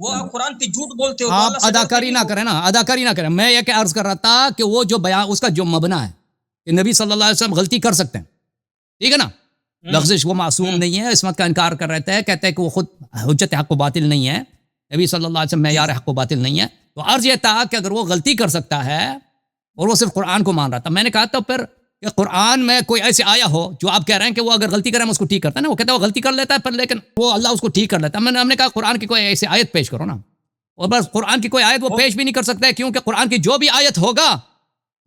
وہ آپ قرآن پہ جھوٹ بولتے ہو. آپ اداکاری نہ کریں نا، اداکاری نہ کریں. میں یہ کہ عرض کر رہا تھا کہ وہ جو بیان اس کا جو مبنا ہے کہ نبی صلی اللہ علیہ وسلم غلطی کر سکتے ہیں، ٹھیک ہے نا، لفظش وہ معصوم نہیں ہے، عصمت کا انکار کر رہتے ہیں، کہتے ہیں کہ وہ خود حجت حق و باطل نہیں ہے، نبی صلی اللہ علیہ وسلم معیار حق و باطل نہیں ہے. تو عرض یہ تھا کہ اگر وہ غلطی کر سکتا ہے اور وہ صرف قرآن کو مان رہا تھا، میں نے کہا تو پھر کہ قرآن میں کوئی ایسی آیا ہو جو آپ کہہ رہے ہیں کہ وہ اگر غلطی کرے ہم اس کو ٹھیک کرتے ہیں نا، وہ کہتا ہے وہ غلطی کر لیتا ہے پر لیکن وہ اللہ اس کو ٹھیک کر لیتا ہے. ہم نے کہا قرآن کی کوئی ایسی آیت پیش کرو نا، اور بس قرآن کی کوئی آیت وہ پیش بھی نہیں کر سکتا ہے، کیونکہ قرآن کی جو بھی آیت ہوگا،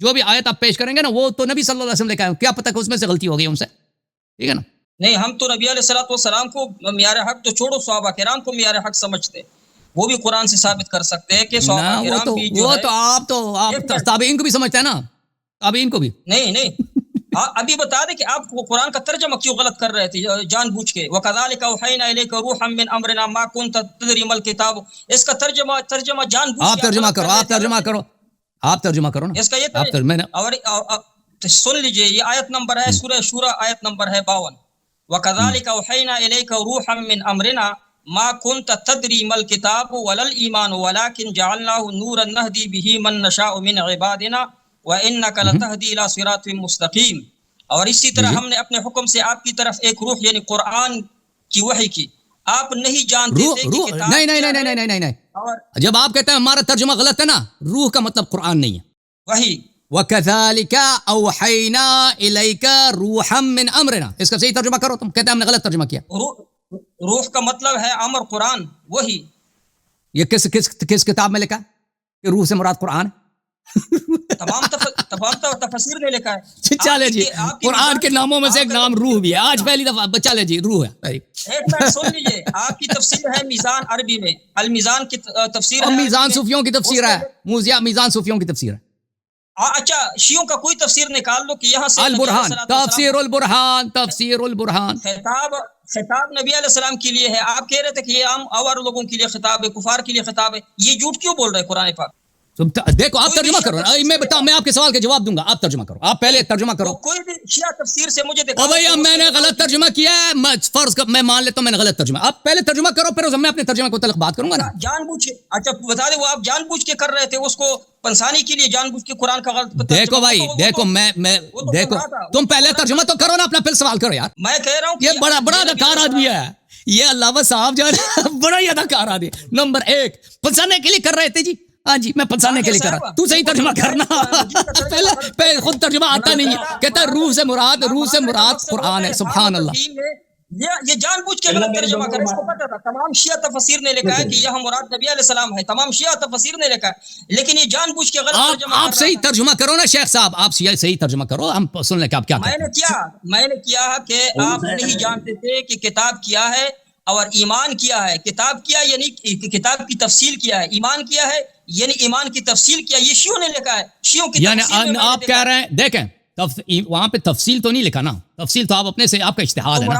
جو بھی آیت آپ پیش کریں گے نا، وہ تو نبی صلی اللہ علیہ وسلم نے کہا، کیا پتہ کہ اس میں سے غلطی ہو گئی ان سے، ٹھیک ہے نا. نہیں، ہم تو نبی علیہ الصلوۃ والسلام کو معیار حق تو چھوڑو، صحابہ کرام کو معیار حق سمجھتے، وہ بھی قرآن سے ثابت کر سکتے ہیں کہ صحابہ کرام بھی جو ہے. آپ تابعین کو بھی سمجھتے ہیں نا، تابعین کو بھی. نہیں ابھی بتا دیں کہ آپ قرآن کا ترجمہ کیوں غلط کر رہے تھے جان بوجھ کے. وَكَذَلِكَ أَوْحَيْنَا إِلَيْكَ رُوحًا مِّنْ أَمْرِنَا مَا كُنتَ تَدْرِي مَا الْكِتَابُ. اس کا ترجمہ جان بوجھ آپ ترجمہ کرو، آپ ترجمہ کرو، آپ ترجمہ کرو نا. اس کا یہ اور سن لیجئے، یہ آیت نمبر ہے سورہ شورى، آیت نمبر ہے 52. وَكَذَلِكَ أَوْحَيْنَا إِلَيْكَ رُوحًا مِّنْ أَمْرِنَا مَا كُنتَ تَدْرِي مَا الْكِتَابُ وَلَا الْإِيمَانُ وَلَكِنْ جَعَلْنَاهُ نُورًا نَهْدِي بِهِ مَن نَّشَاءُ مِنْ عِبَادِنَا وَإِنَّكَ لَتَهْدِي إِلَىٰ صِرَاطٍ مُّسْتَقِيمٍ. اور اسی طرح ہم نے اپنے حکم سے آپ کی طرف ایک روح یعنی قرآن کی وحی کی. آپ نہیں جانتے تھے کہ کتاب نہیں. جب آپ کہتے ہیں ہمارا ترجمہ غلط ہے نا، روح کا مطلب قرآن نہیں ہے، وحی. وَكَذَلِكَ أَوْحَيْنَا إِلَيْكَ رُوحًا مِّنْ أَمْرِنَا. اس کا صحیح ترجمہ کرو، تم کہتے ہیں ہم نے غلط ترجمہ کیا. روح کا مطلب ہے امر، قرآن وہی. یہ کس کتاب میں لکھا کہ روح سے مراد قرآن؟ تمام تفسیر نے لکھا ہے. چلے جی، قرآن کے ناموں میں سے ایک نام روح بھی ہے. آج پہلی دفعہ چلے جی، روح ہے. ایک منٹ سن لیجیے، آپ کی تفسیر ہے میزان عربی میں، المیزان کی تفسیر ہے. میزان صوفیوں کی تفسیر ہے، میزان صوفیوں کی تفسیر ہے. اچھا، شیعوں کا کوئی تفسیر نکال لو کہ یہاں سے البرہان، تفسیر البرہان، تفسیر البرہان. خطاب نبی علیہ السلام کے لیے ہے. آپ کہہ رہے تھے کہ یہ عام اور لوگوں کے لیے خطاب ہے، کفار کے لیے خطاب ہے. یہ جھوٹ کیوں بول رہے ہیں قرآن پاک؟ دیکھو آپ ترجمہ کرو، میں آپ کے سوال کے جواب دوں گا، آپ ترجمہ کرو، آپ پہلے ترجمہ کرو. کوئی بھی شیعہ تفسیر سے مجھے دکھاؤ. بھائی میں نے غلط ترجمہ کیا ہے، فرض میں مان لیتا ہوں میں نے غلط ترجمہ. آپ پہلے ترجمہ کرو، پھر میں اپنے ترجمہ کو متعلق بات کروں گا نا. جان بوجھ کے، اچھا بتا دیں، وہ آپ جان بوجھ کے کر رہے تھے، اس کو پنسانی کے لیے جان بوجھ کے قرآن کا غلط. دیکھو بھائی، دیکھو میں دیکھو تم پہلے ترجمہ تو کرو نا اپنا، پھر سوال کرو یار. میں کہہ رہا ہوں یہ بڑا اداکار آدمی ہے یہ علامہ صاحب جو ہے، بڑا ہی اداکار آدمی. نمبر 1 پنسانے کے لیے کر رہے تھے جی. ہاں جی، میں پنسانے کے لیے کر رہا. تو صحیح ترجمہ کرنا. پہلے خود ترجمہ آتا نہیں ہے، کہتا ہے روح سے مراد قرآن ہے. سبحان اللہ. یہ جان بوجھ کے غلط ترجمہ کرے. اس کو پتہ تھا، تمام شیعہ تفسیر نے لکھا ہے کہ یہاں مراد نبی علیہ السلام ہے. تمام شیعہ تفسیر نے لکھا ہے، لیکن یہ جان بوجھ کے غلط ترجمہ. آپ صحیح ترجمہ کرو نا شیخ صاحب، آپ صحیح ترجمہ کرو، ہم سن لیں کہ آپ کیا کہتے ہیں. میں نے کیا کہ آپ نہیں جانتے تھے کہ کتاب کیا ہے اور ایمان کیا ہے. کتاب کیا یعنی کتاب کی تفصیل کیا ہے، ایمان کیا ہے یعنی ایمان کی تفصیل کیا. یہ شیعوں نے لکھا ہے، شیعوں کی یعنی آپ کہہ رہے ہیں، دیکھیں وہاں پہ تفصیل تو نہیں لکھا نا، تفصیل تو آپ اپنے سے، آپ کا اجتہاد ہے نا.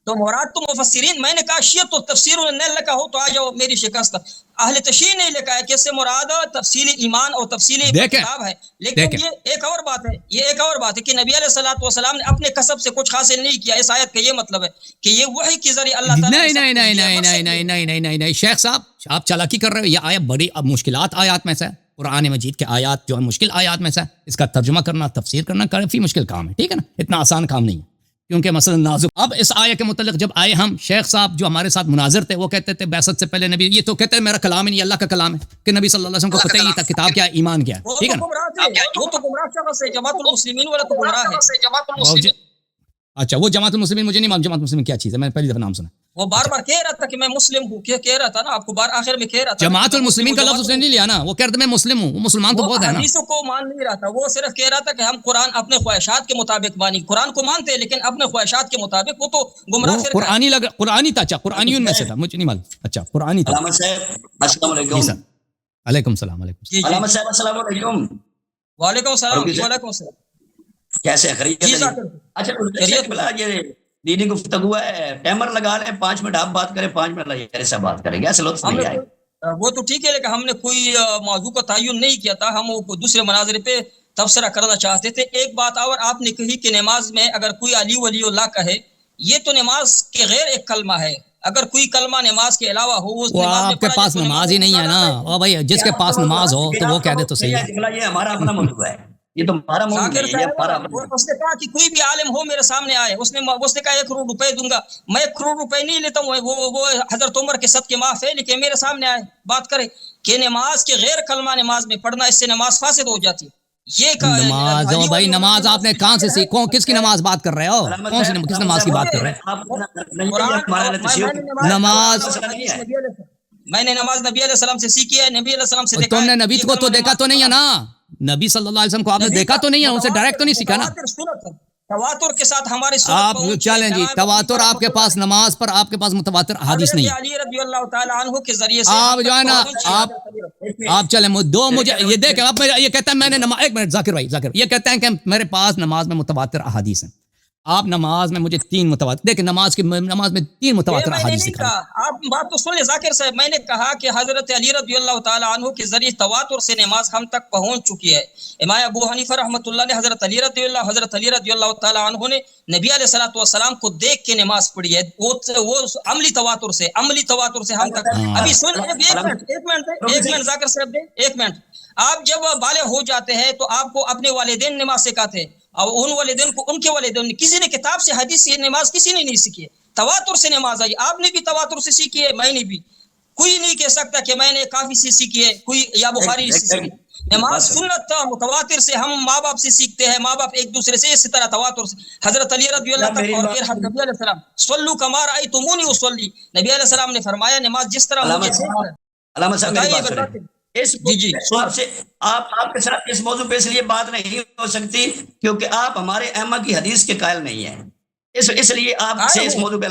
تو مراد تو مفسرین. میں نے کہا شیعہ تو تفسیر نے لکھا ہو تو آ جاؤ میری شکست. اہل تشریح نے لکھا ہے کہ اس سے مراد تفصیل ایمان اور تفصیل کتاب ہے. لیکن یہ ایک اور بات ہے کہ نبی علیہ الصلوۃ والسلام نے اپنے کسب سے کچھ حاصل نہیں کیا. اس آیت کا یہ مطلب ہے کہ یہ وحی کے ذریعے اللہ تعالی. نہیں شیخ صاحب، آپ چالاکی کر رہے ہو. یہ آیت بڑی مشکلات آیات میں سے، قرآن مجید کے آیات جو ہے مشکل آیات میں سے. اس کا ترجمہ کرنا، تفسیر کرنا کافی مشکل کام ہے، ٹھیک ہے نا، اتنا آسان کام نہیں ہے، کیونکہ مثلا نازک. اب اس آیت کے متعلق جب آئے ہم، شیخ صاحب جو ہمارے ساتھ مناظر تھے، وہ کہتے تھے بعثت سے پہلے نبی، یہ تو کہتے ہیں میرا کلام نہیں، اللہ کا کلام ہے، کہ نبی صلی اللہ علیہ وسلم کو پتہ ہی نہیں تھا کتاب کیا ہے، ایمان کیا ہے، ٹھیک ہے نا. وہ تو گمراہ شخص ہے، جماعت المسلمین والا تو گمراہ ہے. اچھا، وہ جماعت المسلمین مجھے نہیں معلوم جماعت المسلمین کیا چیز ہے، میں نے پہلی دفعہ نام سنا. وہ بار بار کہہ رہا تھا کہ میں مسلم ہوں، کہہ رہا تھا نا آپ کو، بار آخر میں کہہ رہا تھا جماعت المسلمین کا لفظ اس نے نہیں لیا نا، وہ کہتے میں مسلم ہوں. وہ مسلمان تو بہت ہے نا. حدیثوں کو مان نہیں رہا تھا، وہ صرف کہہ رہا تھا کہ ہم قرآن اپنے خواہشات کے مطابق مانی. قرآن کو مانتے ہیں لیکن اپنے خواہشات کے مطابق. وہ تو گمراہ فرقہ ہے. قرآنی لگا، قرآنی تھا. اچھا، قرآنیون میں سے تھا، مجھے نہیں معلوم. اچھا، قرآنی تھا. علامہ صاحب السلام علیکم. علیکم السلام. علیکم علامہ صاحب السلام علیکم. وعلیکم السلام. وعلیکم السلام. کیسے ہیں؟ خیریت ہے؟ اچھا بلا یہ دینی گفتگو ہے، ٹائمر لگا لیں 5 منٹ آپ بات کریں، 5 منٹ لگے سے بات کریں گے، ایسے لطف نہیں آئے. وہ تو ٹھیک ہے، لیکن ہم نے کوئی موضوع کا تعین نہیں کیا تھا، ہم وہ دوسرے مناظرے پہ تبصرہ کرنا چاہتے تھے. ایک بات اور آپ نے کہی کہ نماز میں اگر کوئی علی ولی اللہ کہے، یہ تو نماز کے غیر ایک کلمہ ہے. اگر کوئی کلمہ نماز کے علاوہ ہو اس وہ نماز میں آپ کے پاس نماز ہی نہیں ہے نا، او بھائی جس کے پاس نماز ہو تو وہ کہہ دے تو صحیح ہے. یہ ہمارا اپنا موضوع ہے، یہ تو ہمارا موضوع ذاکر نہیں ہے، یہ ہمارا صاحب اس نے کہا کہ کوئی بھی عالم ہو میرے سامنے آئے، اس نے کہا 1 کروڑ روپے دوں گا. میں 1 کروڑ روپے نہیں لیتا ہوں، وہ حضرت عمر کے صدقے معاف ہے، لیکن میرے سامنے آئے بات کرے کہ نماز کے غیر کلمہ نماز میں پڑھنا اس سے نماز فاسد ہو جاتی. یہ نماز ہو بھائی، نماز آپ نے کہاں سے سیکھو؟ کس کی نماز بات کر رہے ہو؟ کون سی کس نماز کی بات کر رہے ہیں؟ نماز میں نے نماز نبی علیہ السلام سے سیکھی ہے، نبی علیہ السلام سے دیکھا تم ہے. نے نبی کو تو دیکھا تو نہیں ہے نا، نبی صلی اللہ علیہ وسلم کو آپ نے دیکھا تو نہیں ہے، ان سے ڈائریکٹ تو نہیں سیکھا نا. تواتر کے ساتھ ہمارے آپ چلیں جی، تواتر آپ کے پاس نماز پر آپ کے پاس متواتر حدیث نہیں ہے. علی رضی اللہ تعالیٰ عنہ کے ذریعے سے آپ جو ہے نا آپ چلیں دو مجھے یہ دیکھیں، اب یہ کہتا ہے میں نے نماز، ایک منٹ ذاکر بھائی، ذاکر یہ کہتے ہیں کہ میرے پاس نماز میں متواتر احادیث ہیں. آپ نماز میں مجھے 3 متواتر دیکھیں، نماز میں 3 متواتر احادیث دکھائیں. آپ بات تو سن لیں ذاکر صاحب، میں نے کہا کہ حضرت علی رضی اللہ تعالیٰ عنہ کے ذریعے تواتر سے نماز ہم تک پہنچ چکی ہے. امام ابو حنیفہ رحمۃ اللہ نے حضرت علی رضی اللہ تعالیٰ عنہ نے نبی علیہ الصلوۃ والسلام کو دیکھ کے نماز پڑھی ہے، وہ عملی تواتر سے ہم تک. ابھی سن ایک منٹ ذاکر صاحب دیں، 1 منٹ. آپ جب بالغ ہو جاتے ہیں تو آپ کو اپنے والدین نماز سکھاتے ہیں، اور ان والدین کو ان کے والدین نے، کسی نے کتاب سے حدیث سے نماز کسی نے نہیں سیکھی ہے، تواتر سے نماز آئی. آپ نے بھی تواتر سے سیکھی ہے، میں نے بھی. کوئی نہیں کہہ سکتا کہ میں نے کافی سے سیکھی ہے، کوئی یا بخاری سے سیکھی. نماز سنت تھا، متواتر سے ہم ماں باپ سے سیکھتے ہیں، ماں باپ ایک دوسرے سے، اسی طرح تواتر سے حضرت علی رضی اللہ تک. اور پھر نبی علیہ السلام صلو کما رأیتمونی اصلی، نبی علیہ السلام نے فرمایا نماز جس طرح مجھے علامہ صاحب میری بات سنیں. جی آپ کے ساتھ اس موضوع پہ اس لیے بات نہیں ہو سکتی کیونکہ آپ ہمارے ائمہ کی حدیث کے قائل نہیں ہیں، اس لیے آپ سے اس موضوع پہ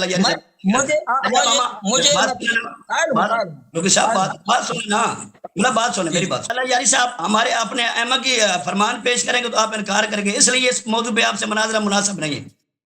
بات سنیں میری بات. اللہ یاری صاحب ہمارے اپنے ائمہ کی فرمان پیش کریں گے تو آپ انکار کریں گے، اس لیے اس موضوع پہ آپ سے مناظرہ مناسب نہیں ہے.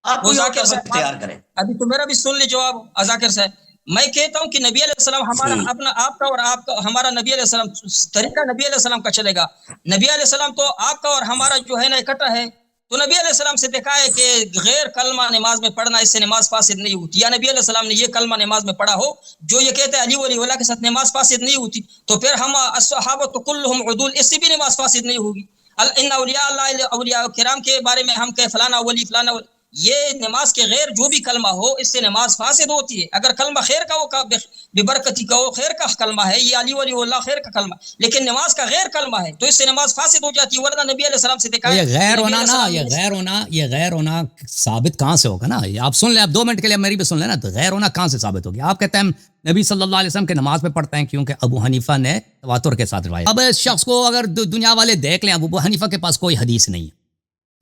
آپ کوئی اور اختیار کریں. ابھی تو میرا بھی سن لی جواب ذاکر صاحب. میں کہتا ہوں کہ نبی علیہ السلام ہمارا اپنا، آپ کا اور آپ کا، ہمارا نبی علیہ السلام طریقہ نبی علیہ السلام کا چلے گا. نبی علیہ السلام تو آپ کا اور ہمارا جو ہے نا اکٹھا ہے. تو نبی علیہ السلام سے دیکھا ہے کہ غیر کلمہ نماز میں پڑھنا اس سے نماز فاسد نہیں ہوتی، یا نبی علیہ السلام نے یہ کلمہ نماز میں پڑھا ہو جو یہ کہتے ہیں علی ولی اللہ کے ساتھ نماز فاسد نہیں ہوتی، تو پھر ہم الصحابۃ کلھم عدول، اس سے بھی نماز فاسد نہیں ہوگی. ان اولیاء اللہ، اولیاء کرام کے بارے میں ہم کہ فلانا ولی فلانا ولی، یہ نماز کے غیر جو بھی کلمہ ہو اس سے نماز فاسد ہوتی ہے. اگر کلمہ خیر کا ہو، ببرکتی کا ہو، خیر کا کلمہ ہے، یہ علی ولی اللہ خیر کا کلمہ، لیکن نماز کا غیر کلمہ ہے تو اس سے نماز فاسد ہو جاتی ہے. ورنہ نبی علیہ السلام سے دیکھا یہ غیر ہونا نا، یہ غیر ہونا ثابت کہاں سے ہوگا نا؟ آپ سن لیں، آپ 2 منٹ کے لیے میری بھی سن لیں نا. تو غیر ہونا کہاں سے ثابت ہوگی؟ آپ کہتے ہیں نبی صلی اللہ علیہ وسلم کے نماز میں پڑھتے ہیں کیونکہ ابو حنیفہ نے تواتر کے ساتھ روایت. اب اس شخص کو اگر دنیا والے دیکھ لیں، ابو حنیفہ کے پاس کوئی حدیث نہیں ہے،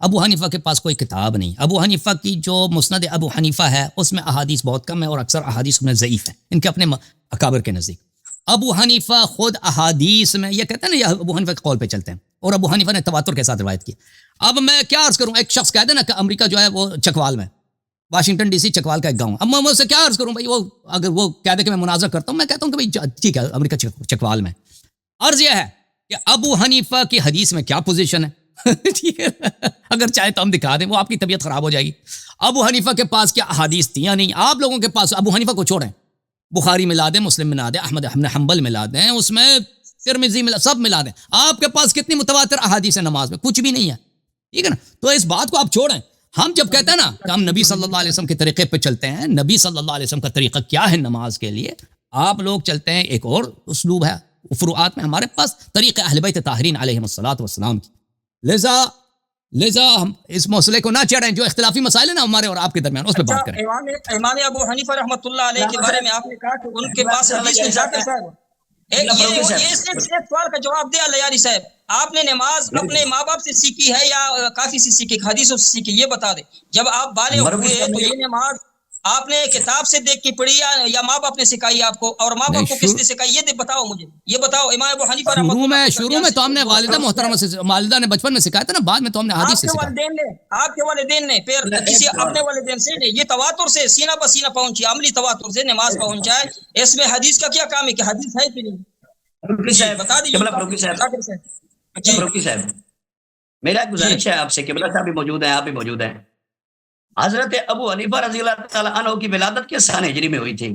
ابو حنیفہ کے پاس کوئی کتاب نہیں. ابو حنیفہ کی جو مسند ابو حنیفہ ہے اس میں احادیث بہت کم ہے، اور اکثر احادیث میں ضعیف ہیں ان کے اپنے اکابر کے نزدیک. ابو حنیفہ خود احادیث میں یہ کہتے ہیں نا، یہ ابو حنیفہ کے قول پہ چلتے ہیں، اور ابو حنیفہ نے تواتر کے ساتھ روایت کی. اب میں کیا عرض کروں، ایک شخص کہہ دے نا کہ امریکہ جو ہے وہ چکوال میں، واشنگٹن ڈی سی چکوال کا ایک گاؤں. اب میں اس سے کیا عرض کروں بھائی، وہ اگر وہ کہہ دے کہ میں مناظرہ کرتا ہوں، میں کہتا ہوں کہ بھائی ٹھیک ہے امریکہ چکوال میں. عرض یہ ہے کہ ابو حنیفہ کی حدیث میں کیا پوزیشن ہے. ٹھیک ہے، اگر چاہے تو ہم دکھا دیں، وہ آپ کی طبیعت خراب ہو جائے گی. ابو حنیفہ کے پاس کیا احادیث تھیں یا نہیں؟ آپ لوگوں کے پاس ابو حنیفہ کو چھوڑیں، بخاری ملا دیں، مسلم ملا دیں، احمد بن حنبل ملا دیں، اس میں ترمذی ملا، سب ملا دیں. آپ کے پاس کتنی متواتر احادیث ہے نماز میں؟ کچھ بھی نہیں ہے. ٹھیک ہے نا؟ تو اس بات کو آپ چھوڑیں. ہم جب کہتے ہیں نا کہ ہم نبی صلی اللہ علیہ وسلم کے طریقے پہ چلتے ہیں، نبی صلی اللہ علیہ وسلم کا طریقہ کیا ہے نماز کے لیے، آپ لوگ چلتے ہیں ایک اور اسلوب ہے. فروعات میں ہمارے پاس طریقہ اہل بیت طاہرین علیہم الصلوۃ والسلام کی. لذا ہم اس مسئلے کو نہ چڑھیں، جو اختلافی مسائل ہیں نا ہمارے اور آپ کے درمیان، اس پہ بات کریں. امام ابو حنیفہ رحمۃ اللہ علیہ کے بارے میں آپ نے کہا کہ ان کے پاس حدیث میں ذاکر صاحب ایک سوال کا جواب دے اللہ یاری صاحب. آپ نے نماز اپنے ماں باپ سے سیکھی ہے یا کافی سے سیکھی، حدیثوں سے سیکھی؟ یہ بتا دیں. جب آپ بالغ ہوئے تو یہ نماز آپ نے کتاب سے دیکھ کے پڑھی یا ماں باپ نے سکھائی آپ کو؟ اور ماں باپ کو کس نے سکھائی یہ بتاؤ مجھے، یہ بتاؤ. امام ابو حنیفہ رحمۃ اللہ شروع میں تو ہم نے والدہ محترمہ سے، والدہ نے بچپن میں سکھایا تھا نا، بعد میں تو ہم نے حدیث سے سکھایا. آپ کے والدین نے پھر کسی اپنے والدین سے نہیں، یہ تواتر سے سینہ بسینہ پہنچی، عملی تواتر سے نماز پہنچ جائے. اس میں حدیث کا کیا کام ہے کہ حدیث ہے کہ نہیں؟ بتا دیجیے. فروقی صاحب میرا گزارش ہے آپ سے، قبلہ صاحب بھی موجود ہیں، آپ بھی موجود ہیں. حضرت ابو حنیفہ رضی اللہ تعالیٰ عنہ کی ولادت کس سال ہجری میں ہوئی تھی؟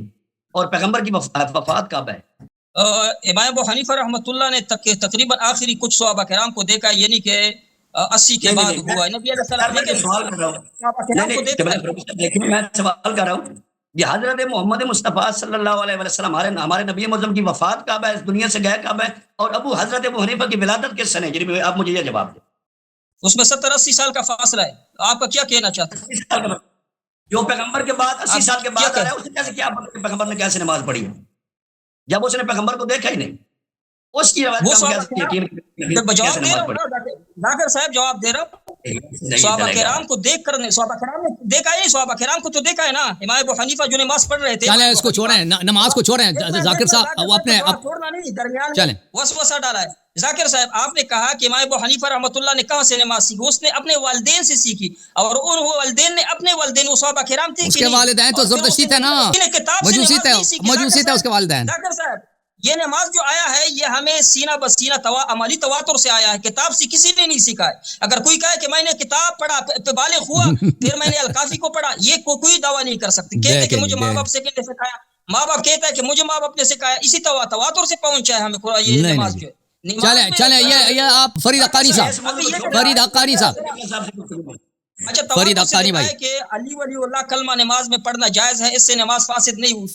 اور پیغمبر کی وفات کب ہے؟ امام ابو حنیفہ رحمۃ اللہ نے تقریباً آخری کچھ صحابہ کرام کو دیکھا، یعنی کہ 80 کے بعد ہوا ہے نبی علیہ السلام، میں سوال کر رہا ہوں، میں سوال کر رہا ہوں یہ حضرت محمد مصطفیٰ صلی اللہ علیہ وسلم ہمارے نبی معظم کی وفات کب ہے، اس دنیا سے گئے کب ہے، اور حضرت ابو حنیفہ کی ولادت کس سن ہے؟ آپ مجھے یہ جواب دیں۔ اس میں 70-80 سال کا فاصلہ ہے، آپ کا کیا کہنا چاہتے ہیں؟ جو پیغمبر کے بعد 80 سال کے بعد آ رہا ہے، اس نے کیسے کیا پیغمبر نے کیسے نماز پڑھی ہے جب اس نے پیغمبر کو دیکھا ہی نہیں؟ اس کی روایت جواب دے رہا ہوں ذاکر صاحب، جواب دے رہا ہوں۔ صحابہ کرام کو دیکھ کر صحابہ کرام نے دیکھا ہے، صحابہ کرام کو تو دیکھا ہے نا۔ امام ابو حنیفہ جو نماز پڑھ رہے تھے، چلیں اس کو چھوڑیں، نماز کو چھوڑیں ذاکر صاحب، وہ اپنے چھوڑنا نہیں، درمیان میں وسوسہ ڈالا ہے۔ ذاکر صاحب آپ نے کہا کہ امام ابو حنیفہ رحمۃ اللہ نے کہاں سے نماز سیکھی؟ اس نے اپنے والدین سے سیکھی، اور ان والدین نے اپنے والدین، وہ صحابہ کرام تھے، اس کے والدین تو زبردستی تھے نا، مجوسی تھے اس کے والدین۔ ذاکر صاحب یہ نماز جو آیا ہے یہ ہمیں سینہ بسینہ عملی تواتر سے آیا ہے، کتاب سے کسی نے نہیں سیکھا ہے۔ اگر کوئی کہے کہ میں نے کتاب پڑھا بالغ ہوا پھر میں نے الکافی کو پڑھا، یہ کوئی دعویٰ نہیں کر سکتی۔ کہتے کہ مجھے ماں باپ سے سکھایا، ماں باپ کہتا ہے کہ مجھے ماں باپ نے سکھایا، اسی تواتر سے پہنچا ہے ہمیں یہ نماز جو ہے۔ چلیں یہ آپ فرید حقانی صاحب، فرید حقانی بھائی، کہ علی ولی اللہ کلمہ نماز میں پڑھنا جائز ہے، اس سے نماز فاسد نہیں ہوئی۔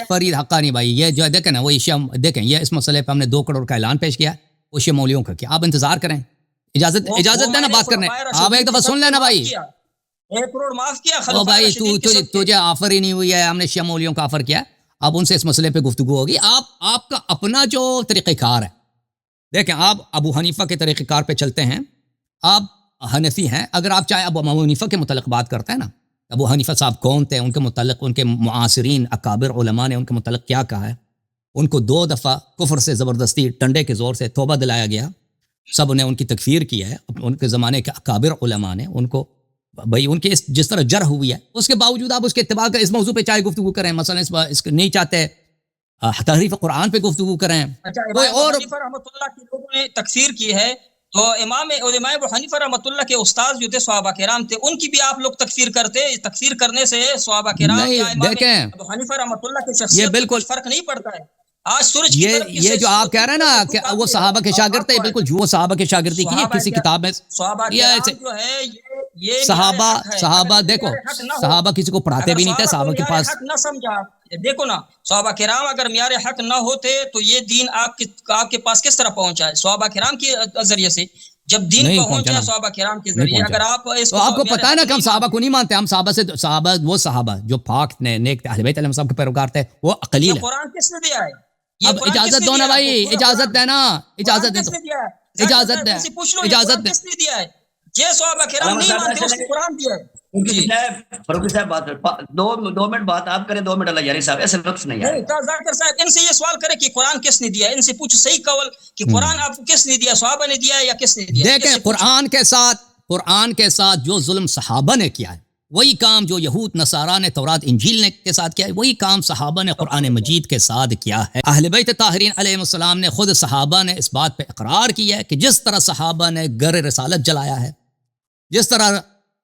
فرید حقانی بھائی، یہ جو دیکھیں نا، وہ دیکھیں یہ اس مسئلے پہ ہم نے 2 کروڑ کا اعلان پیش کیا، وہ شیعہ مولویوں کا کیا، آپ انتظار کریں، اجازت دینا بات کرنے، آپ ایک دفعہ سن لینا بھائی۔ 1 کروڑ معاف کیا او بھائی، تجھے آفر ہی نہیں ہوئی ہے، ہم نے شیعہ مولویوں کا آفر کیا، اب ان سے اس مسئلے پہ گفتگو ہوگی۔ آپ کا اپنا جو طریقہ کار ہے، دیکھیں آپ ابو حنیفہ کے طریقہ کار پہ چلتے ہیں، آپ حنفی ہیں، اگر آپ چاہے ابو حنیفہ کے متعلق بات کرتے ہیں نا، ابو حنیفہ صاحب کون تھے، ان کے متعلق ان کے معاصرین اکابر علماء نے ان کے متعلق کیا کہا ہے۔ ان کو 2 دفعہ کفر سے زبردستی ڈنڈے کے زور سے توبہ دلایا گیا، سب نے ان کی تکفیر کی ہے، ان کے زمانے کے اکابر علماء نے ان کو، بھائی ان کے جس طرح جرح ہوئی ہے، اس کے باوجود آپ اس کے اتباع کا اس موضوع پہ چاہے گفتگو کریں، مثلا اس نہیں چاہتے تحریف قرآن پہ گفتگو کریں، اور رحمۃ اللہ کے لوگوں نے تکفیر کی ہے، تو امام ابو حنیفہ رحمۃ اللہ کے استاد جو تھے صحابہ کرام تھے، ان کی بھی آپ لوگ تکفیر کرتے، تکفیر کرنے سے صحابہ کرام یا امام ابو حنیفہ رحمۃ اللہ کی شخصیت میں بالکل فرق نہیں پڑتا ہے۔ آج سورج کی طرف یہ جو آپ کہہ رہے ہیں نا کہ وہ صحابہ کے شاگرد تھے، بالکل وہ صحابہ کے شاگردی کی کسی کتاب میں، صحابہ دیکھو، صحابہ کسی کو پڑھاتے بھی نہیں تھے، صحابہ کے پاس حق نہ سمجھا، دیکھو نا صحابہ کرام اگر معیار حق نہ ہوتے تو یہ دین آپ کے پاس کس طرح پہنچا ہے؟ صحابہ کرام کے ذریعے سے، جب دین پہنچا صحابہ کرام کے ذریعے، اگر آپ کو پتہ ہے نا کہ ہم صحابہ کو نہیں مانتے، ہم صحابہ سے، صحابہ وہ صحابہ جو پاک نے نیک اہل بیت علیہ السلام کے پیروکار تھے، وہ اقلیل ہے۔ قرآن کس نے دیا ہے؟ اب اجازت دو نا بھائی، اجازت دینا، اجازت دے، اجازت دے، اجازت دے۔ کس نے دیا ہے؟ یہ صحابہ کرام نہیں مانتے، اس نے قرآن دیا ہے۔ فروخی صاحب بات 2 منٹ بات آپ کریں، 2 منٹ اللہ یاری صاحب، ایسے وقت نہیں ہے۔ ذاکر صاحب ان سے یہ سوال کرے کہ قرآن کس نے دیا ہے، ان سے پوچھ صحیح قول کہ قرآن آپ کو کس نے دیا، صحابہ نے دیا ہے یا کس نے دیا؟ دیکھیں قرآن کے ساتھ جو ظلم صحابہ نے کیا ہے، وہی کام جو یہود نصارہ نے تورات انجیل کے ساتھ کیا ہے، وہی کام صحابہ نے قرآن مجید کے ساتھ کیا ہے۔ اہل بیت طاہرین علیہ السلام نے خود صحابہ نے اس بات پہ اقرار کیا ہے کہ جس طرح صحابہ نے گر رسالت جلایا ہے، جس طرح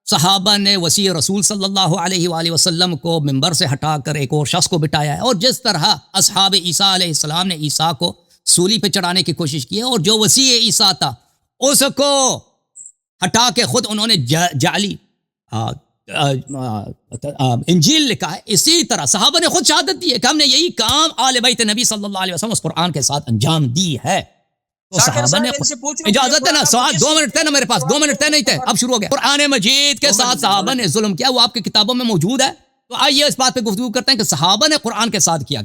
صحابہ نے وسیع رسول صلی اللہ علیہ وآلہ وسلم کو منبر سے ہٹا کر ایک اور شخص کو بٹھایا ہے، اور جس طرح اصحاب عیسیٰ علیہ السلام نے عیسیٰ کو سولی پہ چڑھانے کی کوشش کی ہے، اور جو وسیع عیسیٰ تھا اس کو ہٹا کے خود انہوں نے جعلی انجیل لکھا ہے، اسی طرح صحابہ نے خود شہادت دی ہے کہ ہم نے یہی کام آل بیت نبی صلی اللہ علیہ وسلم اس قرآن کے ساتھ انجام دی ہے۔ تو صحابہ نے اجازت ہے نا، سوال 2 منٹ تھے نا میرے پاس، 2 منٹ تھے نہیں تھے، اب شروع ہو گیا۔ قرآن مجید کے ساتھ صحابہ نے ظلم کیا، وہ آپ کی کتابوں میں موجود ہے، تو آئیے اس بات پہ گفتگو کرتے ہیں کہ صحابہ نے قرآن کے ساتھ کیا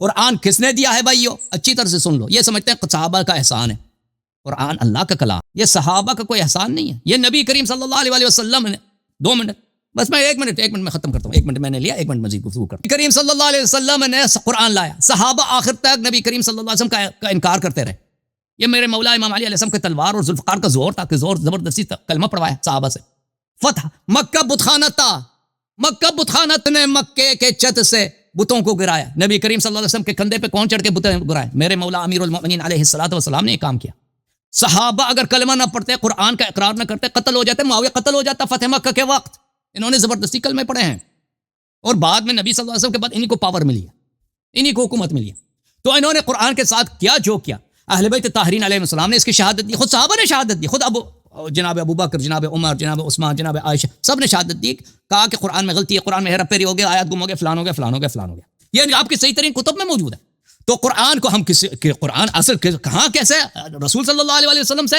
قرآن کس نے دیا ہے بھائیو؟ اچھی طرح سے سن لو، یہ سمجھتے ہیں صحابہ کا احسان ہے، قرآن اللہ کا کلام، یہ صحابہ کا کوئی احسان نہیں ہے، یہ نبی کریم صلی اللہ علیہ وسلم نے 2 منٹ بس میں 1 منٹ میں ختم کرتا ہوں، 1 منٹ میں نے لیا، 1 منٹ مزید گفتگو کرتا ہوں۔ کریم صلی اللہ علیہ وسلم نے قرآن لایا، صحابہ آخر تک نبی کریم صلی اللہ علیہ وسلم کا انکار کرتے رہے۔ یہ میرے مولا امام علی علیہ السلام کے تلوار اور ذوالفقار کا زور تھا کہ زور زبردستی کلمہ پڑھوایا صحابہ سے۔ فتح مکہ بت خانہ تھا، مکہ بت خانہ نے مکے کے چھت سے بتوں کو گرایا، نبی کریم صلی اللہ علیہ وسلم کے کندھے پہ کون چڑھ کے بتیں گرائے؟ میرے مولا امیر المؤمنین علیہ الصلوۃ والسلام نے یہ کام کیا۔ صحابہ اگر کلمہ نہ پڑھتے، قرآن کا اقرار نہ کرتے، قتل ہو جاتے، معاویہ قتل ہو جاتا فتح مکہ کے وقت، انہوں نے زبردستی کلمے پڑھے ہیں۔ اور بعد میں نبی صلی اللہ علیہ وسلم کے بعد انہی کو پاور ملی ہے, انہی کو حکومت ملی ہے. تو انہوں نے قرآن کے ساتھ کیا جو کیا, اہل بیت طاہرین علیہ السلام نے اس کی شہادت دی, خود صحابہ نے شہادت دی, خود جناب ابو بکر, جناب عمر, جناب عثمان, جناب عائشہ, سب نے شہادت دی, کہا کہ قرآن میں غلطی ہے, قرآن میں ہیرا پھیری ہو گیا, آیات گم ہو گیا, فلان ہو گیا, فلان ہو گیا, فلان ہو گیا. یہ آپ کی صحیح ترین کتب میں موجود ہے. تو قرآن کو ہم قرآن اصل کہاں کیسے رسول صلی اللہ علیہ وسلم سے,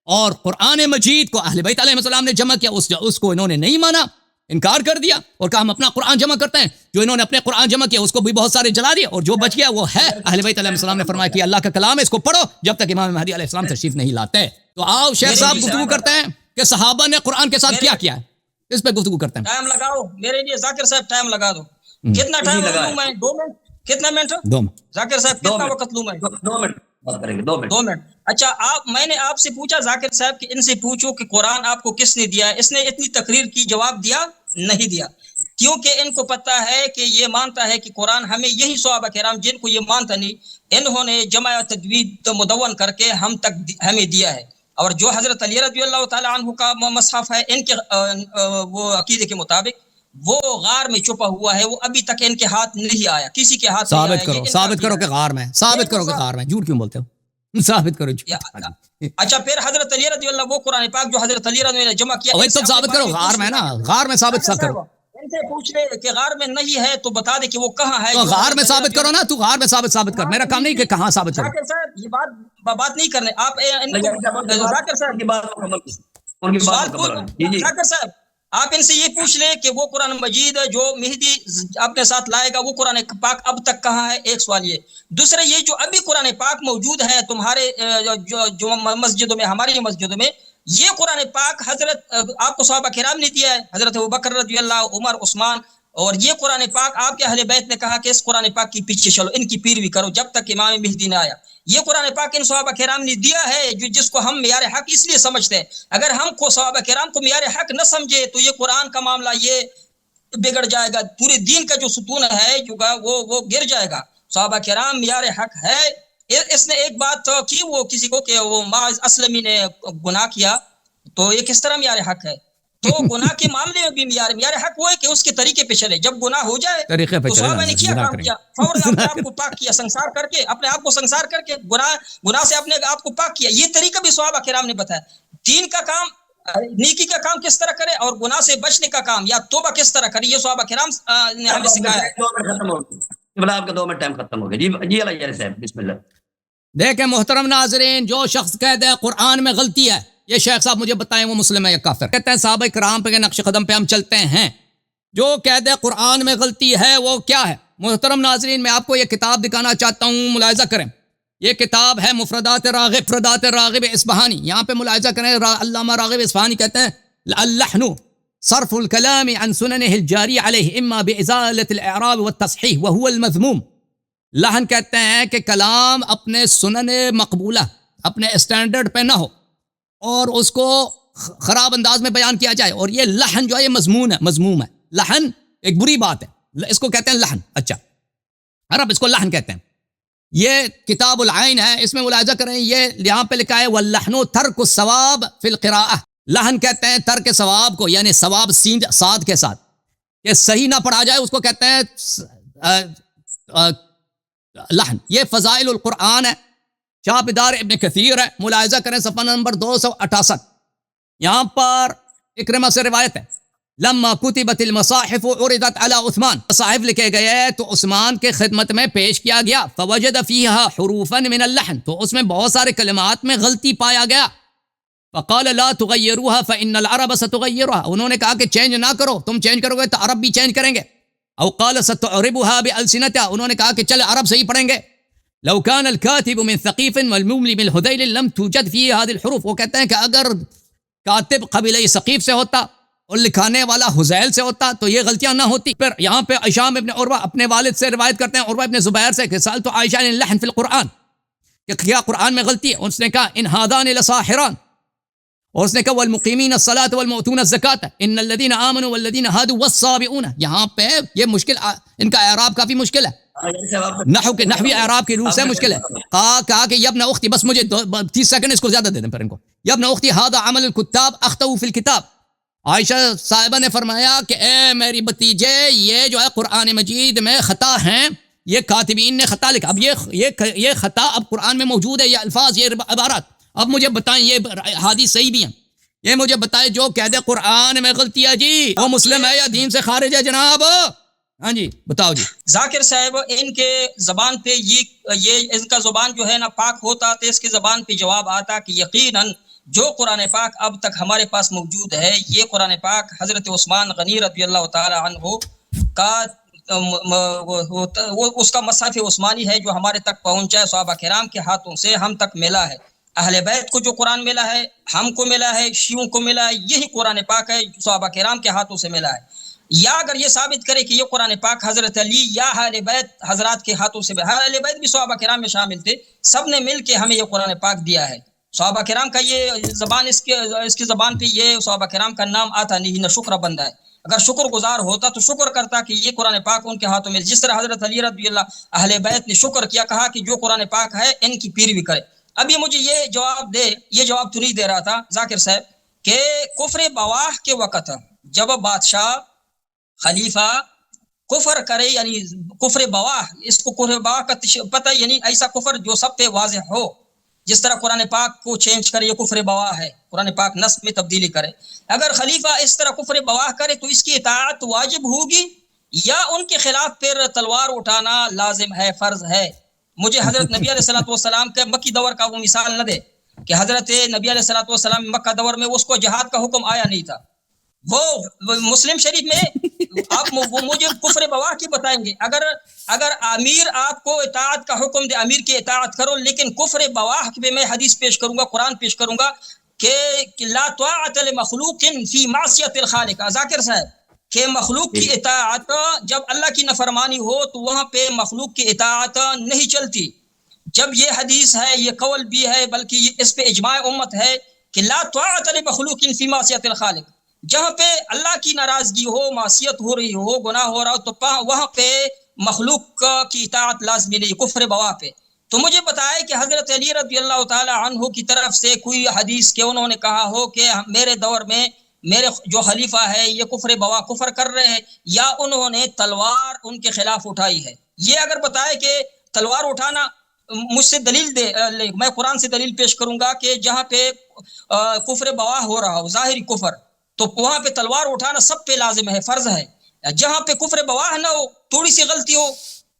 اور قرآن مجید کو اہل بیت علیہ السلام نے جمع کیا, اس کو انہوں نے نہیں مانا, انکار کر دیا اور کہا ہم اپنا قرآن جمع کرتے ہیں. جو انہوں نے اپنے قرآن جمع کیا اس کو بھی بہت سارے جلا دیا, اور جو بچ گیا وہ ہے اہل بیت علیہ السلام نے فرمایا کہ اللہ کا کلام ہے, اس کو پڑھو جب تک امام مہدی علیہ السلام تشریف نہیں لاتے. تو آؤ شیخ صاحب گفتگو کرتے ہیں کہ صحابہ نے قرآن کے ساتھ کیا کیا ہے, اس پہ گفتگو کرتے ہیں. ٹائم لگاؤ میرے لیے, ذاکر صاحب ٹائم لگا دو. کتنا ٹائم لوں میں؟ 2 منٹ. کتنا منٹ؟ 2 منٹ. ذاکر صاحب کتنا وقت لوں میں؟ 2 منٹ بات کریں گے. 2 منٹ. اچھا, میں نے آپ سے پوچھا ذاکر صاحب کہ ان سے پوچھو کہ قرآن آپ کو کس نے دیا ہے. اس نے اتنی تقریر کی, جواب دیا نہیں دیا, کیونکہ ان کو پتا ہے کہ یہ مانتا ہے کہ قرآن ہمیں, یہی صحابہ کرام جن کو یہ مانتا نہیں, انہوں نے جمع تجوید مدون کر کے ہم تک ہمیں دیا ہے. اور جو حضرت علی رضی اللہ تعالی عنہ کا مصحف ہے, ان کے وہ عقیدے کے مطابق وہ غار میں چھپا ہوا ہے, وہ ابھی تک ان کے ہاتھ نہیں آیا, کسی کے ہاتھ نہیں آیا. ثابت کرو کہ غار میں, ثابت کرو کہ غار میں, جھوٹ کیوں بولتے ہو, ثابت کرو. اچھا پھر حضرت علی رضی اللہ, وہ قرآن پاک جو حضرت علی رضی اللہ نے جمع کیا, تو ثابت کرو غار میں, نا غار میں ثابت کرو. ان سے پوچھ لے کہ غار میں نہیں ہے تو بتا دے کہ وہ کہاں ہے. تو غار میں ثابت کرو نا, تو غار میں ثابت کر, میرا کام نہیں کہ کہاں ثابت کرو. ذاکر صاحب یہ بات نہیں کرنے آپ. ذاکر صاحب کی بات ذاکر صاحب آپ ان سے یہ پوچھ لیں کہ وہ قرآن مجید جو مہدی اپنے ساتھ لائے گا, وہ قرآن پاک اب تک کہاں ہے؟ ایک سوال یہ. دوسرا یہ جو ابھی قرآن پاک موجود ہے تمہارے جو مسجدوں میں, ہماری مسجدوں میں, یہ قرآن پاک حضرت آپ کو صحابہ کرام نے دیا ہے, حضرت ابوبکر رضی اللہ, عمر, عثمان, اور یہ قرآن پاک آپ کے اہل بیت نے کہا کہ اس قرآن پاک کی پیچھے چلو, ان کی پیروی کرو جب تک امام مہدی نہ آیا. یہ قرآن پاک ان صحابہ کرام نے دیا ہے, جس کو ہم معیار حق اس لیے سمجھتے ہیں. اگر ہم کو صحابہ کرام کو معیار حق نہ سمجھے تو یہ قرآن کا معاملہ یہ بگڑ جائے گا, پورے دین کا جو ستون ہے وہ گر جائے گا. صحابہ کرام معیار حق ہے. اس نے ایک بات کی, وہ کسی کو کہ وہ معاذ اسلمی نے گناہ کیا, تو یہ کس طرح معیار حق ہے؟ تو گناہ کے معاملے میں بھی معیار حق وہ ہے کہ اس کے طریقے پہ چلے. جب گناہ ہو جائے تو صحابہ نے کیا کام کیا, فوراً اپنے آپ کو پاک کیا, سنسار کر کے اپنے آپ کو سنسار کر کے گناہ سے اپنے آپ کو پاک کیا. یہ طریقہ بھی صحابہ کرام نے بتایا. دین کا کام, نیکی کا کام کس طرح کرے, اور گناہ سے بچنے کا کام یا توبہ کس طرح کرے, یہ صحابہ کرام نے ہمیں سکھایا ہے. آپ کا 2 منٹ ٹائم ختم ہو گیا. جی علیہ صاحب بسم اللہ. دیکھیں محترم ناظرین, جو شخص کہہ دے قرآن میں غلطی ہے, یہ شیخ صاحب مجھے بتائیں وہ مسلم ہے یا کافر. کہتے ہیں صحابہ کرام پہ نقش قدم پہ ہم چلتے ہیں, جو کہہ دے قرآن میں غلطی ہے وہ کیا ہے؟ محترم ناظرین میں آپ کو یہ کتاب دکھانا چاہتا ہوں, ملاحظہ کریں. یہ کتاب ہے مفردات راغب اصفہانی. یہاں پہ ملاحظہ کریں, علامہ راغب اصفہانی کہتے ہیں اللحن صرف الكلام عن سننه الجاری علیہ اما بازالۃ الاعراب والتصحیح وهو المذموم. لحن کہتے ہیں کہ کلام اپنے سنن مقبولہ, اپنے اسٹینڈرڈ پہ نہ ہو اور اس کو خراب انداز میں بیان کیا جائے, اور یہ لحن جو ہے یہ مذموم ہے. لحن ایک بری بات ہے, اس کو کہتے ہیں لحن. اچھا عرب اس کو لحن کہتے ہیں. یہ کتاب العین ہے, اس میں ملاحظہ کریں, یہ یہاں پہ لکھا ہے واللحن ترک الثواب فی القراءہ. لحن کہتے ہیں ترک ثواب کو, یعنی ثواب سین صاد کے ساتھ, کہ صحیح نہ پڑھا جائے اس کو کہتے ہیں لحن. یہ فضائل القرآن ہے, چھاپ ادار ابن کثیر ہے, ملاحظہ کریں صفحہ نمبر 268. یہاں پر اکرمہ سے روایت ہے لما کتبت المصاحف عرضت علی عثمان, مصاحف لکھے گئے تو عثمان کے خدمت میں پیش کیا گیا. فوجد فیہا حروفا من اللحن, تو اس میں بہت سارے کلمات میں غلطی پایا گیا. فقال لا تغیروها فإن العرب ستغیرها, انہوں نے کہا کہ چینج نہ کرو, تم چینج کرو گے تو عرب بھی چینج کریں گے. او قال ستعربها بألسنتها, انہوں نے کہا کہ چل عرب سے ہی پڑھیں گے. لو كان الكاتب من ثقيف والمملي من هذيل لم توجد فيه هذه الحروف. وہ کہتے ہیں کہ اگر کاتب قبیلہ ثقیف سے ہوتا اور لکھانے والا حذیل سے ہوتا تو یہ غلطیاں نہ ہوتی. پھر یہاں پہ ہشام ابن عروہ اپنے والد سے روایت کرتے ہیں, عروہ ابن زبیر سے, کہ سألت عائشہ عن اللحن فی القرآن, کہ کیا قرآن میں غلطی ہے؟ اس نے کہا ان هذان لساحران, اور اس نے کہا والمقیمین الصلاۃ والمؤتون الزکاۃ ان الذین آمنوا والذین هادوا والصابئون. یہاں پہ یہ مشکل, ان کا اعراب کافی مشکل ہے, نحوی اعراب کی روح سے مشکل ہے. کہا کہ یابن اختی, بس مجھے 30 سیکنڈ اس کو زیادہ دے دیں پھر ان کو. یابن اختی هذا عمل الكتاب اخطئوا فی الكتاب, عائشہ صاحبہ نے فرمایا کہ اے میری بتیجے، یہ جو ہے قرآن مجید میں خطا ہیں، یہ کاتبین نے خطا لکھا. اب یہ خطا اب قرآن میں موجود ہے، یہ الفاظ، یہ عبارات. اب مجھے بتائیں یہ حدیث صحیح بھی ہیں؟ یہ مجھے بتائیں جو کہہ دے قرآن میں غلطی ہے جی وہ مسلم ہے یا دین سے خارج ہے جناب؟ ہاں جی بتاؤ جی. ذاکر صاحب ان کے زبان پہ یہ ان کا زبان جو ہے نا پاک ہوتا تو اس کی زبان پہ جواب آتا کہ یقیناً جو قرآن پاک اب تک ہمارے پاس موجود ہے، یہ قرآن پاک حضرت عثمان غنی رضی اللہ تعالی عنہ کا اس کا مصحف عثمانی ہے جو ہمارے تک پہنچا ہے، صحابہ کرام کے ہاتھوں سے ہم تک ملا ہے. اہل بیت کو جو قرآن ملا ہے، ہم کو ملا ہے، شیعوں کو ملا ہے، یہی قرآن پاک ہے جو صحابہ کرام کے ہاتھوں سے ملا ہے. یا اگر یہ ثابت کرے کہ یہ قرآن پاک حضرت علی یا اہل بیت حضرات کے ہاتھوں سے، اہل بیت بھی صحابہ کرام میں شامل تھے، سب نے مل کے ہمیں یہ قرآن پاک دیا ہے. صحابہ کرام کا یہ زبان اس کی زبان پہ یہ صحابہ کرام کا نام آتا نہیں، نہ شکر بندہ ہے. اگر شکر گزار ہوتا تو شکر کرتا کہ یہ قرآن پاک ان کے ہاتھوں میں، جس طرح حضرت علی رضی اللہ اہل بیت نے شکر کیا، کہا کہ جو قرآن پاک ہے ان کی پیروی کرے. ابھی مجھے یہ جواب تو نہیں دے رہا تھا ذاکر صاحب کہ کفر بواہ کے وقت جب بادشاہ خلیفہ کفر کرے، یعنی کفر بواہ، اس کو کفر بواہ کا پتہ، یعنی ایسا کفر جو سب پہ واضح ہو، جس طرح قرآن پاک کو چینج کرے یہ کفر بواہ ہے، قرآن پاک نصب میں تبدیلی کرے. اگر خلیفہ اس طرح کفر بواہ کرے تو اس کی اطاعت واجب ہوگی یا ان کے خلاف پھر تلوار اٹھانا لازم ہے، فرض ہے؟ مجھے حضرت نبی علیہ الصلوۃ والسلام کے مکی دور کا وہ مثال نہ دے کہ حضرت نبی علیہ الصلوۃ والسلام مکہ دور میں اس کو جہاد کا حکم آیا نہیں تھا. وہ مسلم شریف میں آپ وہ مجھے کفر بواہ کی بتائیں گے. اگر امیر آپ کو اطاعت کا حکم دے، امیر کی اطاعت کرو، لیکن کفر بواہ پہ میں حدیث پیش کروں گا، قرآن پیش کروں گا کہ لا طاعت لمخلوق فی معصیت الخالق. ذاکر صاحب کہ مخلوق کی اطاعت جب اللہ کی نافرمانی ہو تو وہاں پہ مخلوق کی اطاعت نہیں چلتی. جب یہ حدیث ہے، یہ قول بھی ہے، بلکہ اس پہ اجماع امت ہے کہ لا طاعت لمخلوق فی معصیت الخالق. جہاں پہ اللہ کی ناراضگی ہو، معصیت ہو رہی ہو، گناہ ہو رہا ہو، تو وہاں پہ مخلوق کی اطاعت لازمی نہیں، کفر بواہ پہ. تو مجھے بتائے کہ حضرت علی رضی اللہ تعالی عنہ کی طرف سے کوئی حدیث کہ انہوں نے کہا ہو کہ میرے دور میں میرے جو خلیفہ ہے یہ کفر بواہ کفر کر رہے ہیں، یا انہوں نے تلوار ان کے خلاف اٹھائی ہے. یہ اگر بتائے کہ تلوار اٹھانا، مجھ سے دلیل دے، میں قرآن سے دلیل پیش کروں گا کہ جہاں پہ کفر بواہ ہو رہا ہو، ظاہری کفر، تو وہاں پہ تلوار اٹھانا سب پہ لازم ہے، فرض ہے. جہاں پہ کفر بواہ نہ ہو، تھوڑی سی غلطی ہو،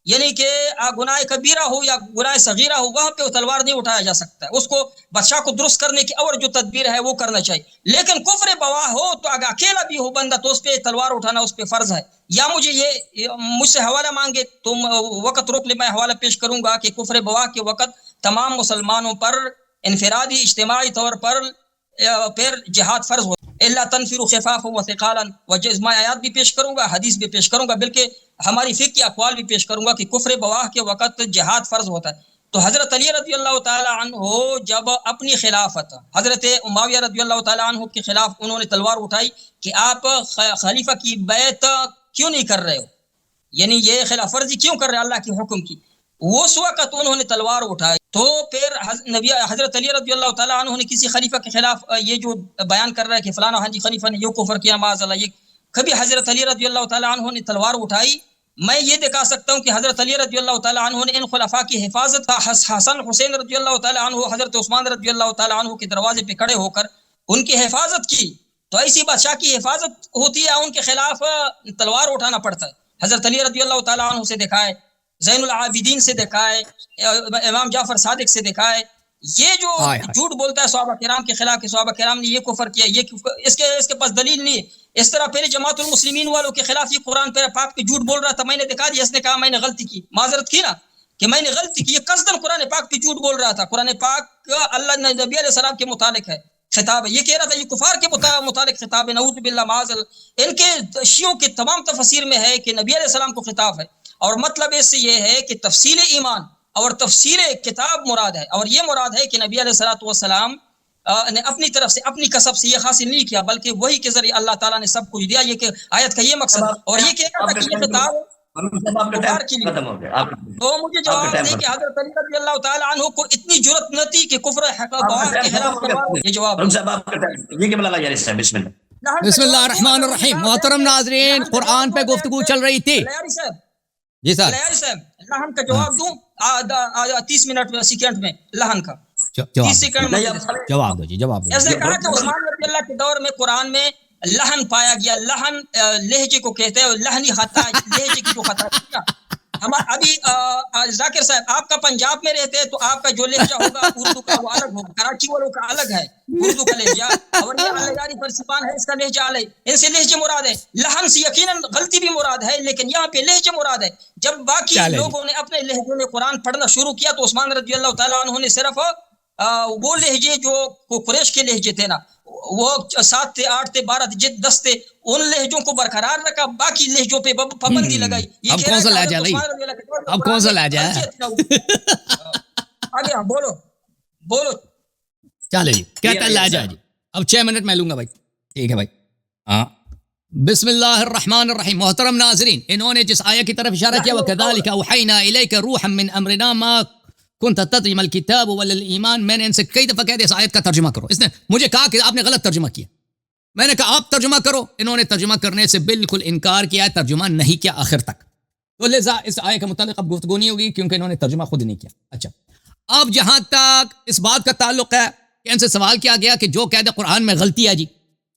یعنی کہ گناہ کبیرہ ہو یا گناہ صغیرہ ہو، وہاں پہ تلوار نہیں اٹھایا جا سکتا. اس کو بادشاہ کو درست کرنے کی اور جو تدبیر ہے وہ کرنا چاہیے. لیکن کفر بواہ ہو تو اگر اکیلا بھی ہو بندہ تو اس پہ تلوار اٹھانا اس پہ فرض ہے. یا مجھ سے حوالہ مانگے تو وقت روک لے، میں حوالہ پیش کروں گا کہ کفر بواہ کے وقت تمام مسلمانوں پر انفرادی اجتماعی طور پر پھر جہاد فرض ہو. اللہ تنفروا خفافا وثقالا، میں آیات بھی پیش کروں گا، حدیث بھی پیش کروں گا، بلکہ ہماری فقہ اقوال بھی پیش کروں گا کہ کفر بواہ کے وقت جہاد فرض ہوتا ہے. تو حضرت علی رضی اللہ تعالی عنہ جب اپنی خلافت حضرت معاویہ رضی اللہ تعالی عنہ کے خلاف انہوں نے تلوار اٹھائی کہ آپ خلیفہ کی بیعت کیوں نہیں کر رہے ہو، یعنی یہ خلاف ورزی کیوں کر رہے ہیں اللہ کے حکم کی، اس وقت انہوں نے تلوار اٹھائی. تو پھر حضرت علی رضی اللہ تعالیٰ عنہ نے کسی خلیفہ کے خلاف یہ جو بیان کر رہا ہے کہ فلانا ہاں جی خلیفہ نے یہ کفر کیا معاذ اللہ، یہ کبھی حضرت علی رضی اللہ تعالیٰ عنہ نے تلوار اٹھائی؟ میں یہ دکھا سکتا ہوں کہ حضرت علی رضی اللہ تعالیٰ عنہ نے ان خلفاء کی حفاظت، حسن حسین رضی اللہ تعالیٰ عنہ، حضرت عثمان رضی اللہ تعالیٰ عنہ کے دروازے پہ کھڑے ہو کر ان کی حفاظت کی. تو ایسی بادشاہ کی حفاظت ہوتی ہے، ان کے خلاف تلوار اٹھانا پڑتا ہے. حضرت علی رضی اللہ تعالیٰ عنہ سے دیکھا ہے، زین العابدین سے دیکھا ہے، امام جعفر صادق سے دیکھا ہے. یہ جو جھوٹ بولتا ہے صحابہ کرام کے خلاف کہ صحابہ کرام نے یہ کفر کیا، یہ اس کے پاس دلیل نہیں ہے. اس طرح پہلے جماعت المسلمین والوں کے خلاف یہ قرآن پاک پہ جھوٹ بول رہا تھا، میں نے دکھا دیا، اس نے کہا میں نے غلطی کی، معذرت کی نا کہ میں نے غلطی کی. یہ قصداً قرآن پاک پہ جھوٹ بول رہا تھا. قرآن پاک اللہ نبی علیہ السلام کے متعلق ہے خطاب ہے، یہ کہہ رہا تھا یہ کفار کے متعلق خطاب ہے، نعوذ باللہ معاذ اللہ. ان کے شیعوں کے تمام تفسیر میں ہے کہ نبی علیہ السلام کو خطاب ہے، اور مطلب اس سے یہ ہے کہ تفصیل ایمان اور تفسیر کتاب مراد ہے. اور یہ مراد ہے کہ نبی علیہ الصلوۃ والسلام نے اپنی طرف سے اپنی کسب سے یہ حاصل نہیں کیا، بلکہ وہی کے ذریعے اللہ تعالیٰ نے سب کچھ دیا. یہ کہ آیت کا یہ مقصد ہے. اور یہ کہہ رہا تھا کہ یہ خطاب تو مجھے جواب دے کہ حضرت علی رضی اللہ تعالیٰ عنہ کو اتنی جرأت نہ تھی کہ کفر بواہ کے خلاف. یہ جواب بسم اللہ. بسم اللہ الرحمن الرحیم. محترم ناظرین, قرآن پہ گفتگو چل رہی تھی. جی سر, لہن کا جواب دوں 30 منٹ سیکنڈ میں, لہن کا 30 سیکنڈ میں جواب دو. جی جواب دو. ایسے کہا کہ عثمان رضی اللہ کے دور میں قرآن میں لہن پایا گیا. لہن لہجے کو کہتے ہیں, لہنی خطا, لہجے کی جو خطا کیا. ہم ابھی ذاکر صاحب آپ کا پنجاب میں رہتے ہیں تو آپ کا جو لہجہ ہوگا اردو کا وہ الگ ہوگا, کراچی والوں کا الگ ہے اردو کا لہجہ, اور یہ الگاری فرسپان ہے اس کا لہجہ الگ. ان سے لہجے مراد ہے, لہن سے یقیناً غلطی بھی مراد ہے, لیکن یہاں پہ لہجے مراد ہے. جب باقی لوگوں نے اپنے لہجے میں قرآن پڑھنا شروع کیا تو عثمان رضی اللہ تعالیٰ عنہ نے صرف وہ لہجے جو قریش کے لہجے تھے نا, وہ 7 تھے, 8 تھے, 12 تھے, 10 تھے, ان لہجوں کو برقرار رکھا, باقی لہجوں پہ پابندی لگائی. اب کون سا لہجہ نہیں, اب کون سا لہجہ ہے آگے بولو چلے جی, کہتا ہے لہجہ جی. اب 6 منٹ میں لوں گا بھائی, ٹھیک ہے بھائی. ہاں, بسم اللہ الرحمن الرحیم. محترم ناظرین, انہوں نے جس آیہ کی طرف اشارہ کیا, وَكَذَلِكَ أَوْحَيْنَا إِلَيْكَ رُوحًا مِّنْ أَمْرِنَا مَا كُنْتَ تَدْرِي مَا الْكِتَابُ وَلَا الْإِيمَانُ, میں نے ان سے کئی دفعہ کہہ دیا اس آیت کا ترجمہ کرو. اس نے مجھے کہا کہ آپ نے غلط ترجمہ کیا. میں نے کہا آپ ترجمہ کرو, انہوں نے ترجمہ کرنے سے بالکل انکار کیا, ترجمہ نہیں کیا آخر تک. تو لہذا اس آیت کے متعلق اب گفتگو نہیں ہوگی کیونکہ انہوں نے ترجمہ خود نہیں کیا. اچھا, اب جہاں تک اس بات کا تعلق ہے کہ ان سے سوال کیا گیا کہ جو قید قرآن میں غلطی ہے جی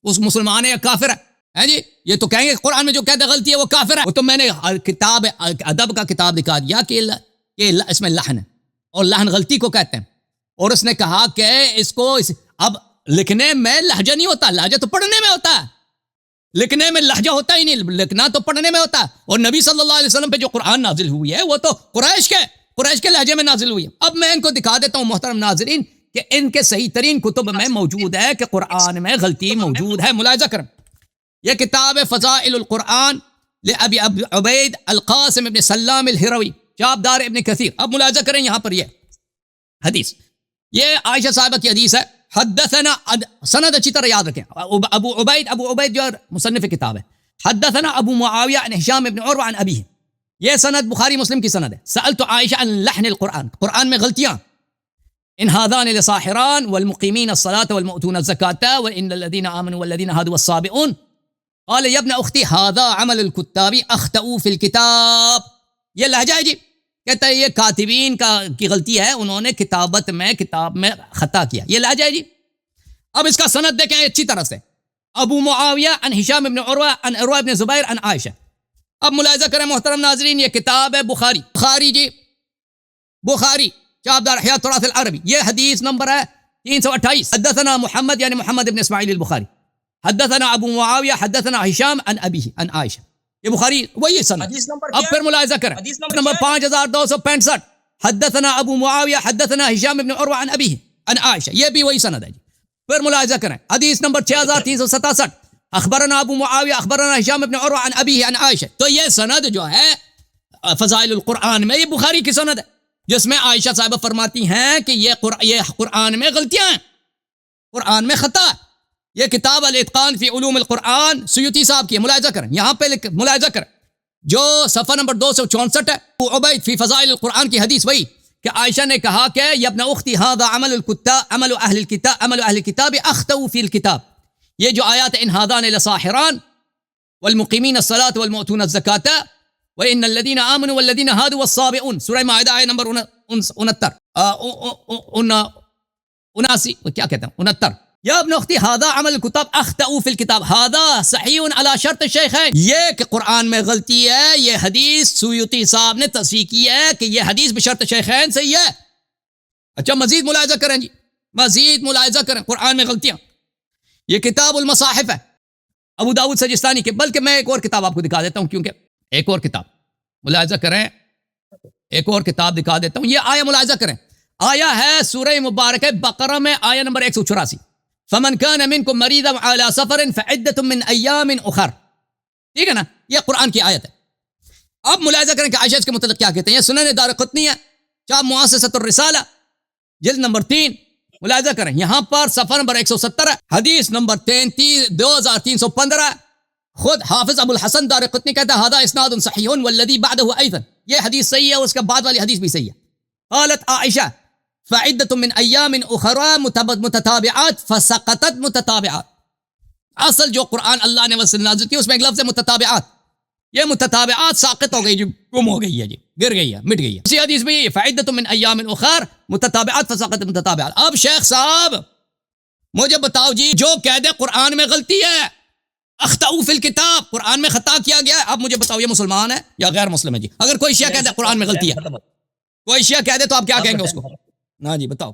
اس مسلمان ہے یا کافر ہے جی, یہ تو کہیں گے قرآن میں جو قید غلطی ہے وہ کافر ہے. وہ تو میں نے کتاب ادب کا کتاب دکھا دیا کہ اس میں لحن ہے, اور لحن غلطی کو کہتے ہیں, اور اس نے کہا کہ اس کو اب لکھنے میں لہجہ نہیں ہوتا, لہجہ تو پڑھنے میں ہوتا ہے, لکھنے میں لہجہ ہوتا ہی نہیں, لکھنا تو پڑھنے میں ہوتا ہے. اور نبی صلی اللہ علیہ وسلم پہ جو قرآن نازل ہوئی ہے وہ تو قریش کے لہجے میں نازل ہوئی ہے. اب میں ان کو دکھا دیتا ہوں محترم ناظرین کہ ان کے صحیح ترین کتب میں موجود ہے کہ قرآن میں غلطی موجود ہے. ملاحظہ کریں, یہ کتاب فضائل القرآن لأبی عبید القاسم ابن سلام الہروی, چاپدار ابن کثیر. اب ملاحظہ کریں یہاں پر یہ حدیث, یہ عائشہ صاحبہ کی حدیث ہے. حدثنا, سند اچھی طرح یاد رکھیں, ابو عبید جو مصنف کتاب ہے, حدثنا ابو معاویہ عن ہشام ابن عروہ عن ابیہ, یہ سند بخاری مسلم کی سند ہے. سألت عائشہ عن لحن القرآن, قرآن میں غلطیاں, ان هذان لساحران والمقيمين الصلاة والمؤتون الزكاة وان الذين آمنوا والذين هادوا والصابئون. قال يا ابن اختي هذا عمل الكتاب اخطأوا في الكتاب. یہ لہجہ ہے جی, کہتا ہے یہ کاتبین کی غلطی ہے, انہوں نے کتاب میں خطا کیا. یہ لہجہ ہے جی. اب اس کا سند دیکھیں اچھی طرح سے, ابو معاویہ عن ہشام ابن عروہ عن عروہ ابن زبیر عن عائشہ. اب ملاحظہ کریں محترم ناظرین, یہ کتاب ہے بخاری جی, بخاری چاپدار احیاء التراث العربی, یہ حدیث نمبر ہے 328. حدثنا محمد یعنی محمد ابن اسماعیل البخاری, حدثنا ابو معاویہ حدثنا ہشام عن ابیہ عن عائشہ. یہ بخاری وہی سند. اب پھر ملاحظہ کریں حدیث نمبر 5265, حدثنا ابو معاویہ حدثنا ہشام ابن عروہ عن ابیہ عن عائشہ, یہ بھی وہی سند ہے جی. پھر ملاحظہ کریں حدیث نمبر 6367, اخبرنا ابو معاویہ اخبرنا ہشام ابن عروہ عن ابیہ عن عائشہ. تو یہ سند جو ہے فضائل القرآن میں, یہ بخاری کی سند ہے جس میں عائشہ صاحبہ فرماتی ہیں کہ یہ قرآن میں غلطیاں ہیں, قرآن میں خطا. یہ کتاب الاتقان فی علوم القرآن سیوطی صاحب کی ہے. ملاحظہ کریں یہاں پہ ملاحظہ کریں جو صفحہ نمبر 264 ہے, ابو عبید فی فضائل القرآن کی حدیث وہی کہ عائشہ نے کہا کہ یا ابن اختی ھذا عمل اہل الکتاب اخطئوا فی الکتاب. یہ جو آیات ان ھذان لساحران والمقیمین الصلاة والمؤتون الزکاة وان الذین آمنوا والذین ھادوا والصابئون, سورہ مائدہ آیت نمبر 69. یا ابن اختی ھذا عمل الکتاب اخطئوا فی الکتاب ھذا صحیح علی شرط الشیخین. یہ کہ قرآن میں غلطی ہے, یہ حدیث سیوطی صاحب نے تصحیح کی ہے کہ یہ حدیث بشرط شیخین صحیح ہے. اچھا مزید ملاحظہ کریں جی, مزید ملاحظہ کریں قرآن میں غلطیاں. یہ کتاب المصاحف ہے ابو داؤد سجستانی کے, بلکہ میں ایک اور کتاب آپ کو دکھا دیتا ہوں, کیونکہ ایک اور کتاب ملاحظہ کریں, ایک اور کتاب دکھا دیتا ہوں. یہ آیہ ملاحظہ کریں, آیہ ہے سورہ مبارکہ بقرہ میں آیہ نمبر 184, فمن كان منكم مريضا على سفر فعدة من ايام اخر. ٹھیک ہے نا, یہ قرآن کی آیت ہے. اب ملاحظہ کریں کہ عائشہ اس کے متعلق کیا کہتے ہیں. یہ سنن دارقطنی ہے, چاپ مؤسسۃ الرسالہ جلد نمبر 3. ملاحظہ کریں یہاں پر صفحہ نمبر 170 ہے, حدیث نمبر 2315. خود حافظ ابو الحسن دارقطنی کہتا ہے ھذا اسناد صحیح والذی بعدہ ایضا, یہ حدیث صحیح ہے, اس کے بعد والی حدیث بھی صحیح ہے. قالت عائشہ فعدة من ایام اخرى متتابعات فسقطت متتابعات. اصل جو قرآن اللہ نے وسلم نازل کیا اس میں ایک لفظ ہے متتابعات، یہ متتابعات ساقط ہو گئی جی، گم ہو گئی ہے جی، گر گئی ہے، مٹ گئی ہے. اسی حدیث میں یہ فعدۃ من ایام اخر متتابعات فساقط متتابعات. اب شیخ صاحب مجھے بتاؤ جی، جو کہہ دے قرآن میں غلطی ہے، اخطاؤ فی الکتاب، قرآن میں خطا کیا گیا ہے، اب مجھے بتاؤ یہ مسلمان ہے یا غیر مسلم ہے جی؟ اگر کوئی شیعہ کہہ دے قرآن میں غلطی ہے، کوئی شیعہ کہہ دے تو آپ کیا کہیں گے اس کو؟ ہاں جی بتاؤ.